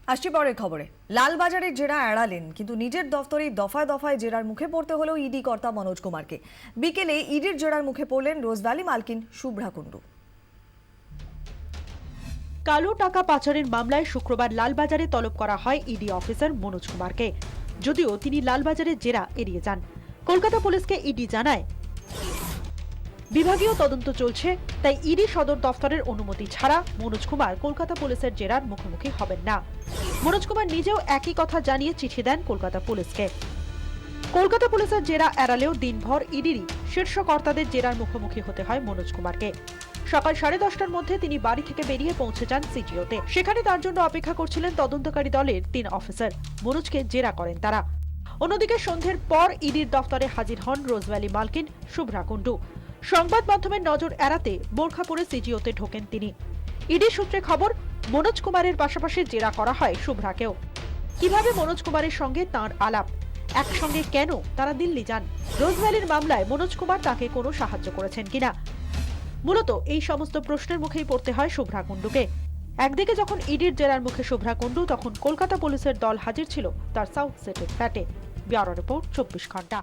আসছি পরের খবরে। লালবাজারের জেরা এড়ালেন, কিন্তু নিজের দফতরেই দফায় দফায় জেরার মুখে পড়তে হলো ইডি কর্তা মনোজ কুমারকে। বিকেলে ইডির জেরার মুখে পড়লেন রোজভ্যালি মালকিন শুভ্রা কুণ্ডু। কালো টাকা পাচারের মামলায় শুক্রবার লালবাজারে তলব করা হয় ইডি অফিসার মনোজ কুমারকে। যদিও তিনি লালবাজারের জেরা এড়িয়ে যান। কলকাতা পুলিশকে ইডি জানায় বিভাগীয় তদন্ত চলছে, তাই ইডি সদর দফতরের অনুমতি ছাড়া মনোজ কুমার কলকাতা পুলিশের জেরার মুখোমুখি হবেন না। মনোজ কুমার নিজেও একই কথা জানিয়ে চিঠি দেন কলকাতা পুলিশকে। কলকাতা পুলিশের জেরা এড়ালেও দিনভর ইডিরই শীর্ষ কর্তাদের জেরার মুখোমুখি হতে হয় মনোজ কুমারকে। সকাল 10:30টার মধ্যে তিনি বাড়ি থেকে বেরিয়ে পৌঁছে যান সিজিওতে। সেখানে তার জন্য অপেক্ষা করছিলেন তদন্তকারী দলের 3 অফিসার। মনোজকে জেরা করেন তারা। অন্যদিকে সন্ধ্যের পর ইডির দফতরে হাজির হন রোজভ্যালি মালকিন শুভ্রা কুণ্ডু। সংবাদ মাধ্যমের নজর এড়াতে বোরখা পরে সিজিওতে ঢোকেন তিনি। ইডি সূত্রে খবর, মনোজ কুমারের পাশাপাশি জেরা করা হয় শুভ্রাকেও। কিভাবে মনোজ কুমারের সঙ্গে তাঁর আলাপ, একসঙ্গে কেন তারা দিল্লি যান, রোজভ্যালির মামলায় মনোজ কুমার তাকে কোনো সাহায্য করেছেন কিনা, মূলত এই সমস্ত প্রশ্নের মুখেই পড়তে হয় শুভ্রা কুণ্ডুকে। একদিকে যখন ইডির জেরার মুখে শুভ্রা কুণ্ডু, তখন কলকাতা পুলিশের দল হাজির ছিল তার সাউথ সিটির ফ্ল্যাটে। ব্যুরো রিপোর্ট, 24 ঘন্টা।